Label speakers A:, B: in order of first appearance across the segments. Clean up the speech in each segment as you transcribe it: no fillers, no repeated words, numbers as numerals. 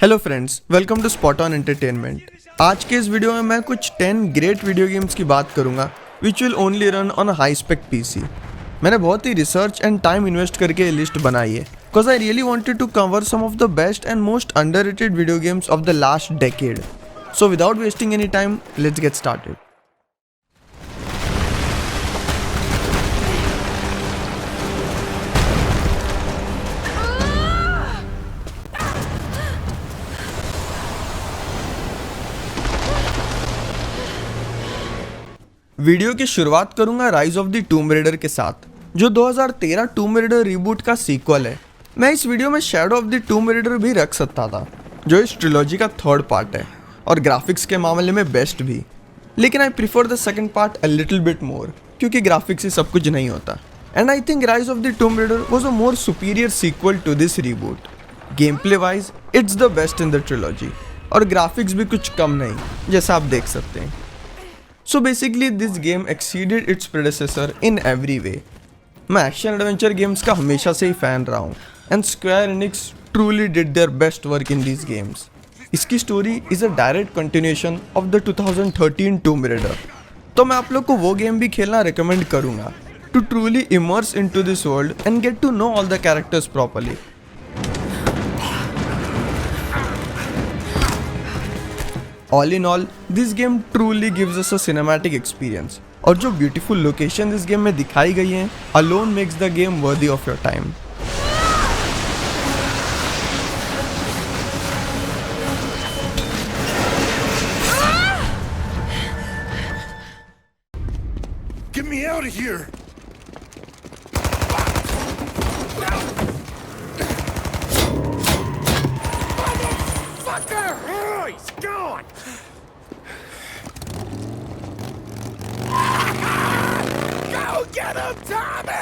A: Hello friends, welcome to Spot On Entertainment. आज के इस वीडियो में मैं कुछ 10 ग्रेट वीडियो गेम्स की बात करूंगा which will only run on a high spec PC. मैंने बहुत ही रिसर्च एंड टाइम इन्वेस्ट करके ये लिस्ट बनाई है because I really wanted to cover some of the best and most underrated video games of the last decade. So without wasting any time, let's get started. Video की शुरुआत करूंगा Rise of the Tomb Raider के साथ, जो 2013 Tomb Raider reboot का sequel है। मैं इस वीडियो में shadow of the Tomb raider भी रख सकता था, जो इस ट्रिलॉजी का थर्ड पार्ट है और ग्राफिक्स के मामले में बेस्ट भी, लेकिन I prefer the second part a little bit more क्योंकि ग्राफिक्स से सब कुछ नहीं होता। And I think Rise of the Tomb Raider was a more superior sequel to this reboot. Game play wise it's the best in the trilogy और graphics भी कुछ कम नहीं, जैसा आप देख सकते हैं। So basically this game exceeded its predecessor in every way. मैं एक्शन एडवेंचर गेम्स का हमेशा से ही फैन रहा हूँ and Square Enix truly did their best work in these games. इसकी story is a direct continuation of the 2013 Tomb Raider, तो मैं आप लोग को वो गेम भी खेलना रिकमेंड करूँगा to truly immerse into this world and get to know all the characters properly. All in all, this game truly gives us a cinematic experience, और जो beautiful location इस गेम में दिखाई गई हैं alone makes the game worthy of your time.
B: Get me out of here! Motherfucker! Oh, he's gone! Go get him, Tommy!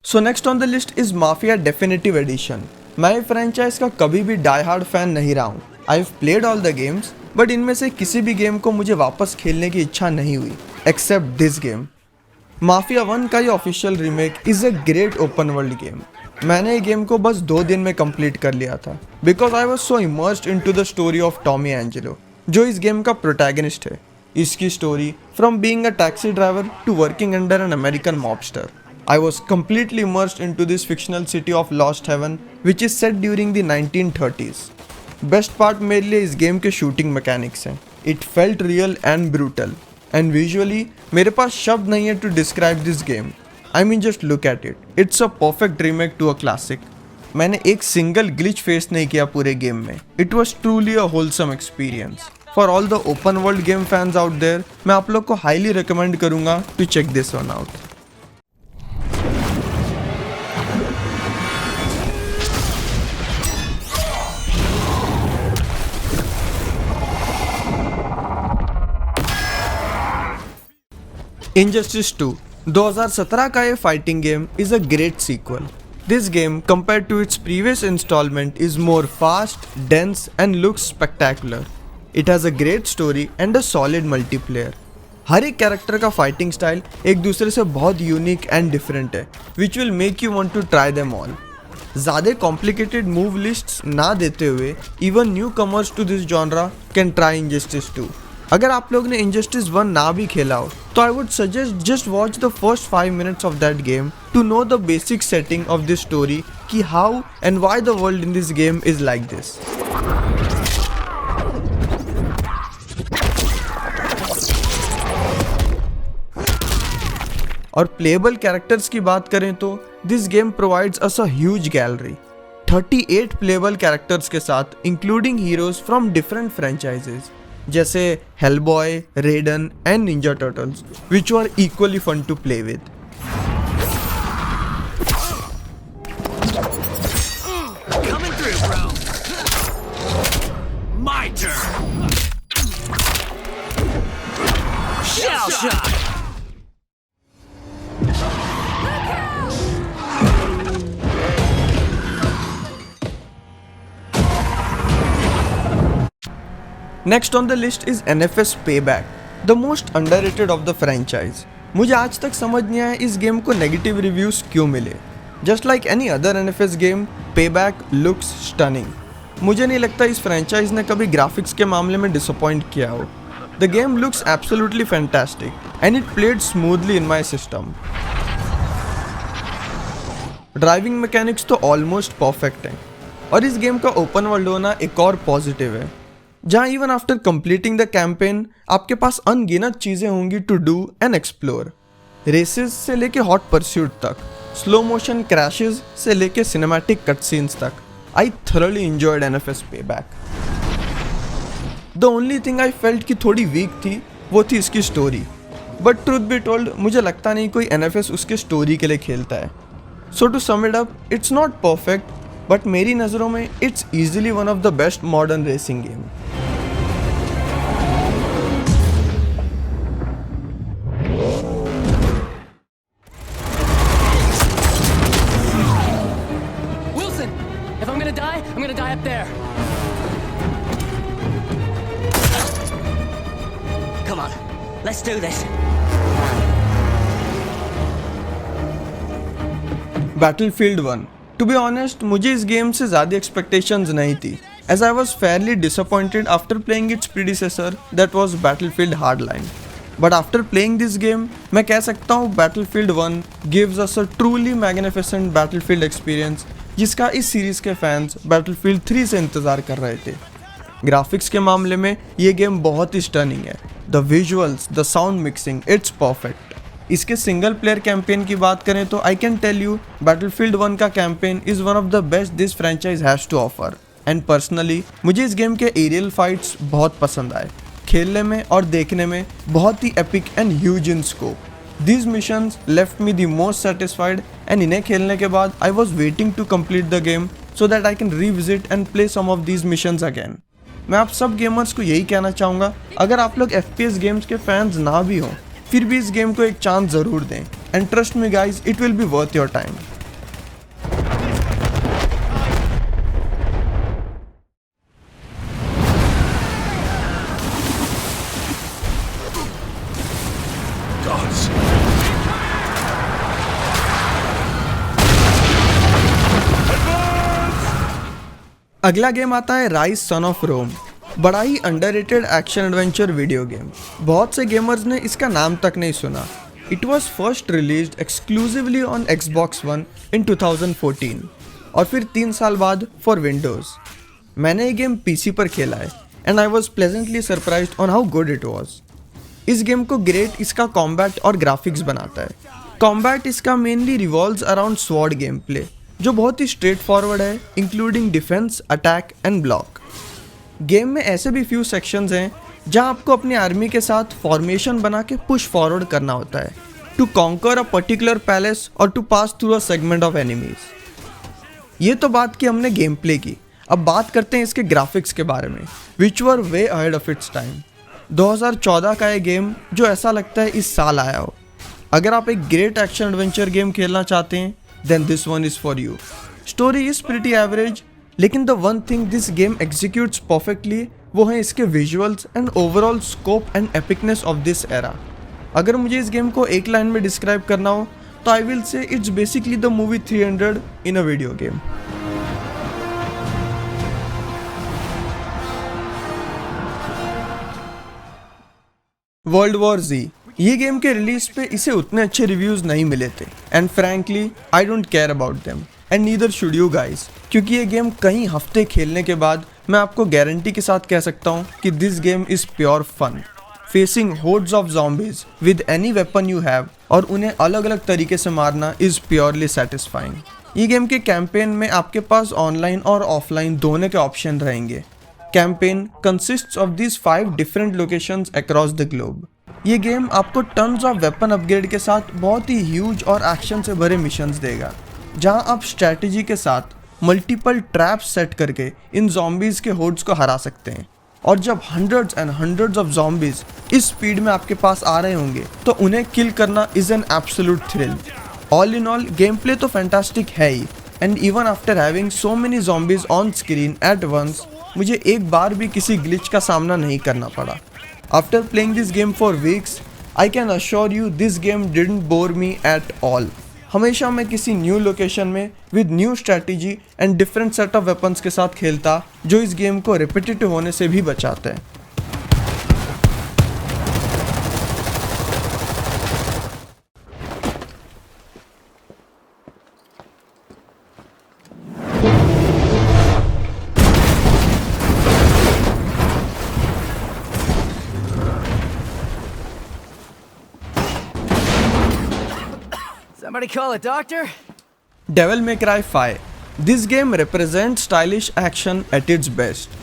A: So next on the list is Mafia Definitive Edition. मैं franchise का कभी भी die hard fan नहीं रहा हूँ। I've played all the games, but इनमें से किसी भी गेम को मुझे वापस खेलने की इच्छा नहीं हुई एक्सेप्ट दिस गेम। माफिया 1 का ये official remake is a great open world game. मैंने ये गेम को बस 2 दिन में कंप्लीट कर लिया था because I was so immersed into the story of Tommy Angelo, जो इस गेम का प्रोटैगनिस्ट है। इसकी story from being a taxi driver to working under an American mobster. I was completely immersed into this fictional city of Lost Heaven, which is set during the 1930s. Best part मेरे लिए इस game के shooting mechanics हैं। It felt real and brutal. And visually, मेरे पास शब्द नहीं है to describe this game. I mean just look at it. It's a perfect remake to a classic. मैंने एक सिंगल ग्लिच फेस नहीं किया पूरे गेम में। It was truly a wholesome experience. For all the open world game fans out there, मैं आप लोग को highly recommend करूँगा to check this one out. Injustice 2 2017 का ये fighting game is a great sequel. This game compared to its previous installment is more fast, dense and looks spectacular. It has a great story and a solid multiplayer. हर एक character का fighting style एक दूसरे से बहुत unique and different है which will make you want to try them all. ज़्यादा complicated move lists ना देते हुए even newcomers to this genre can try Injustice 2। अगर आप लोग ने इंजस्टिस 1 ना भी खेला हो तो I would suggest just watch the first 5 minutes of that game to know the basic setting of this story कि how and why the world in this game is like this. और playable characters की बात करें तो this game provides us a huge gallery 38 playable characters के साथ, including heroes from different franchises जैसे Hellboy, Raiden and Ninja Turtles, which are equally fun to play with.
B: Coming through, bro! My turn! Shell shock!
A: Next on the list is NFS Payback, the most underrated of the franchise. मुझे आज तक समझ नहीं आया इस game को negative reviews क्यों मिले। Just like any other NFS game, Payback looks stunning. मुझे नहीं लगता इस फ्रेंचाइज ने कभी ग्राफिक्स के मामले में डिसअपॉइंट किया हो। The game looks absolutely fantastic and it played smoothly in my system. Driving mechanics तो ऑलमोस्ट परफेक्ट हैं और इस गेम का ओपन वर्ल्ड होना एक और पॉजिटिव है, जहां even after completing the campaign आपके पास अनगिनत चीजें होंगी to do and explore. Races से लेके हॉट परस्यूट तक, स्लो मोशन क्रैशेस से लेके सिनेमैटिक कटसीन्स तक, I thoroughly enjoyed NFS Payback। The only thing I felt कि थोड़ी वीक थी वो थी इसकी story, but truth be told मुझे लगता नहीं कोई NFS उसके स्टोरी के लिए खेलता है। So to sum it up, it's not perfect but मेरी नज़रों में it's easily one of the best modern racing game.
C: Wilson, if I'm gonna die up there.
B: Come on, let's do this.
A: Battlefield 1, to be honest मुझे इस गेम से ज़्यादा expectations नहीं थी, as I was fairly disappointed after playing its predecessor that was Battlefield Hardline। But after playing this game मैं कह सकता हूँ Battlefield 1 gives us a truly magnificent Battlefield experience जिसका इस सीरीज़ के फैंस Battlefield 3 से इंतज़ार कर रहे थे। ग्राफिक्स के मामले में ये गेम बहुत ही स्टनिंग है, the visuals, the sound mixing, it's perfect. इसके सिंगल प्लेयर कैंपेन की बात करें तो I can tell you Battlefield 1 का campaign is one of the best this franchise has to offer. And personally मुझे इस गेम के एरियल फाइट्स बहुत पसंद आए, खेलने में और देखने में बहुत ही epic and huge in scope. These missions left me the most satisfied and इन्हें खेलने के बाद I was waiting to complete the game so that I can revisit and play some of these missions again. मैं आप सब gamers को यही कहना चाहूँगा, अगर आप लोग FPS गेम्स के फैंस ना भी हों फिर भी इस गेम को एक चांस ज़रूर दें, and trust me guys, it will be worth your time. अगला गेम आता है राइज सन ऑफ रोम। बड़ा ही underrated action adventure video game, बहुत से गेमर्स ने इसका नाम तक नहीं सुना। It was first released exclusively on Xbox One in 2014 और फिर 3 साल बाद फॉर विंडोज़। मैंने ये गेम PC पर खेला है and I was pleasantly surprised on how good it was. इस गेम को ग्रेट इसका कॉम्बैट और ग्राफिक्स बनाता है। कॉम्बैट इसका mainly revolves around sword game play जो बहुत ही स्ट्रेट फॉरवर्ड है, including defence, attack and block. Game में ऐसे भी फ्यू सेक्शंस हैं जहां आपको अपनी आर्मी के साथ फॉर्मेशन बना के पुश फॉरवर्ड करना होता है to conquer a particular palace और to pass through a segment of enemies. ये तो बात की हमने गेम प्ले की, अब बात करते हैं इसके ग्राफिक्स के बारे में, which were way ahead of its time. 2014 का ये गेम जो ऐसा लगता है इस साल आया हो। अगर आप एक ग्रेट एक्शन एडवेंचर गेम खेलना चाहते हैं then this one is for you. Story is pretty average, लेकिन the one thing this game executes perfectly वो है इसके visuals and overall scope and epicness of this era. अगर मुझे इस गेम को एक लाइन में डिस्क्राइब करना हो तो I will say it's basically the movie 300 in a video game. World War Z, ये गेम के रिलीज पे इसे उतने अच्छे रिव्यूज नहीं मिले थे and frankly I don't care about them and neither should you guys, क्योंकि ये गेम कई हफ्ते खेलने के बाद मैं आपको गारंटी के साथ कह सकता हूँ कि this game is pure fun. Facing hordes of zombies with any weapon you have और उन्हें अलग अलग तरीके से मारना इज प्योरली सेटिस्फाइंग। ये गेम के कैंपेन में आपके पास ऑनलाइन और ऑफलाइन दोनों के ऑप्शन रहेंगे। Campaign consists of these 5 different locations across the globe. ये गेम आपको टन्स ऑफ वेपन अपग्रेड के साथ बहुत ही ह्यूज और एक्शन से भरे मिशंस देगा, जहां आप स्ट्रैटेजी के साथ मल्टीपल ट्रैप्स सेट करके इन ज़ॉम्बीज़ के होड्स को हरा सकते हैं। और जब hundreds and hundreds of zombies इस स्पीड में आपके पास आ रहे होंगे तो उन्हें किल करना is an absolute thrill. All in all game play तो फैंटास्टिक है ही, and even after having so many zombies on screen at once मुझे एक बार भी किसी ग्लिच का सामना नहीं करना पड़ा। After playing this game for weeks, I can assure you this game didn't bore me at all. हमेशा मैं किसी न्यू लोकेशन में with new strategy and different set of weapons के साथ खेलता, जो इस गेम को रिपीटेटिव होने से भी बचाते हैं।
B: Somebody call a doctor?
A: Devil May Cry 5. This game represents stylish action at its best.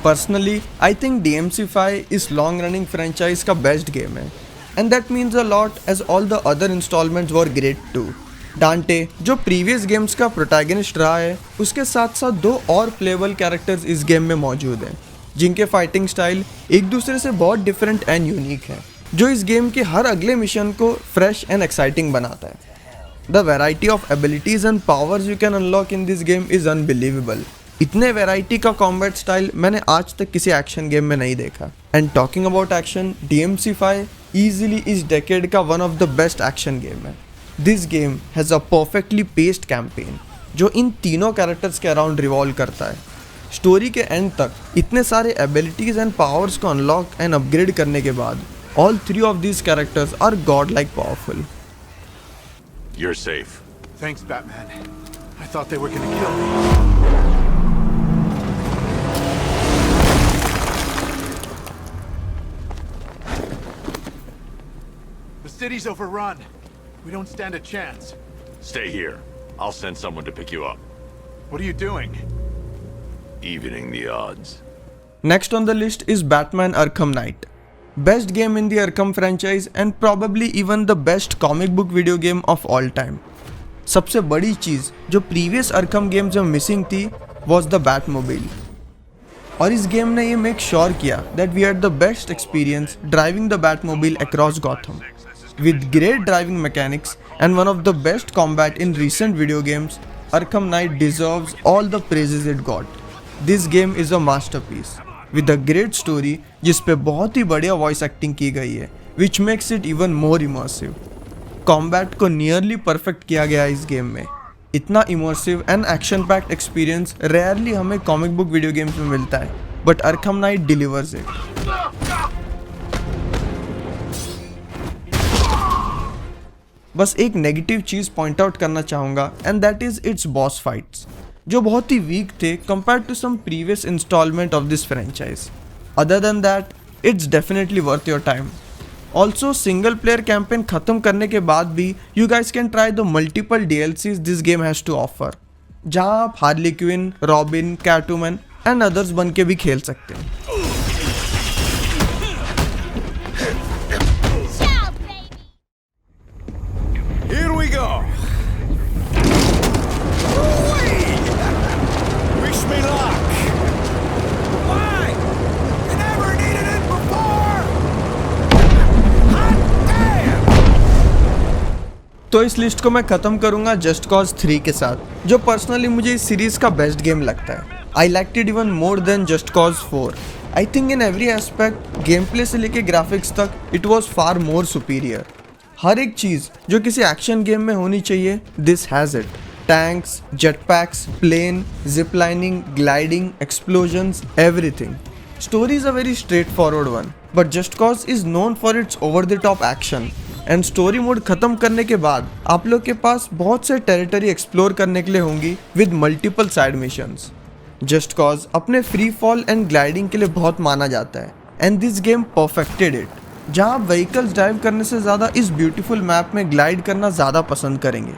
A: Personally, I think DMC5 is long-running franchise का best game है, and that means a lot as all the other installments were great too. Dante, जो previous games का protagonist रहा है, उसके साथ साथ 2 और playable characters इस game में मौजूद हैं, जिनके fighting style एक दूसरे से बहुत different and unique है, जो इस game के हर अगले मिशन को fresh and exciting बनाता है। The variety of abilities and powers you can unlock in this game is unbelievable. इतने variety का combat style मैंने आज तक किसी action game में नहीं देखा। And talking about action, DMC5 easily इस decade का one of the best action game है। This game has a perfectly paced campaign जो इन तीनों characters के around revolve करता है। स्टोरी के एंड तक इतने सारे abilities and powers को unlock and upgrade करने के बाद all 3 of these characters are godlike powerful.
D: You're safe.
E: Thanks, Batman. I thought they were gonna kill me. The city's overrun. We don't stand a chance.
D: Stay here. I'll send someone to pick you up.
E: What are you doing?
D: Evening the odds.
A: Next on the list is Batman Arkham Knight. Best game in the Arkham franchise and probably even the best comic book video game of all time. सबसे बड़ी चीज़ जो previous Arkham games में missing थी was the Batmobile. और इस game ने ये make sure किया that we had the best experience driving the Batmobile across Gotham. With great driving mechanics and one of the best combat in recent video games, Arkham Knight deserves all the praises it got. This game is a masterpiece. With a great story जिस पे बहुत ही बढ़िया voice acting की गई है, which makes it even more immersive. Combat को nearly perfect किया गया है इस गेम में। इतना immersive and action packed experience rarely हमें कॉमिक बुक वीडियो गेम्स में मिलता है, but Arkham Knight delivers it. बस एक नेगेटिव चीज़ पॉइंट आउट करना चाहूँगा and that is its boss fights, जो बहुत ही वीक थे compared to some previous instalment of this franchise. Other than that it's definitely worth your time. Also single player campaign खत्म करने के बाद भी you guys can try the multiple DLCs this game has to offer, जहाँ आप Harley Quinn, Robin, Catwoman and others बन के भी खेल सकते हैं।
E: Here we go. Wish me luck. Why? You never needed it before. Hot damn.
A: तो इस लिस्ट को मैं ख़त्म करूँगा जस्ट कॉज 3 के साथ, जो पर्सनली मुझे इस सीरीज़ का बेस्ट गेम लगता है। I liked it even more than Just Cause 4। I think in every aspect, game play से लेके ग्राफिक्स तक, it was far more superior. हर एक चीज़ जो किसी एक्शन गेम में होनी चाहिए, this has it. Tanks, jetpacks, plane, zip lining, gliding, explosions, everything. Story is a very straightforward one, but Just Cause is known for its over the top action. And story mode खत्म करने के बाद आप लोग के पास बहुत से territory explore करने के लिए होंगी with multiple side missions. Just cause अपने फ्री फॉल एंड ग्लाइडिंग के लिए बहुत माना जाता है, and this game perfected it, जहां आप व्हीकल्स ड्राइव करने से ज़्यादा इस ब्यूटीफुल मैप में ग्लाइड करना ज़्यादा पसंद करेंगे।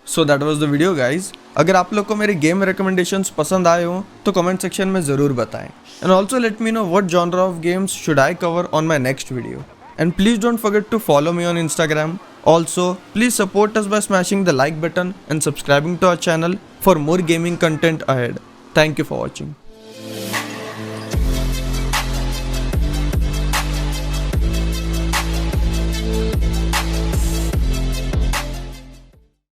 A: So that was the video guys. अगर आप लोग को मेरे गेम रिकमेंडेशंस पसंद आए हो तो कमेंट सेक्शन में ज़रूर बताएं, and also let me know what genre of games should I cover on my next video. And please don't forget to follow me on Instagram. Also, please support us by smashing the like button and subscribing to our channel for more gaming content ahead. Thank you for watching.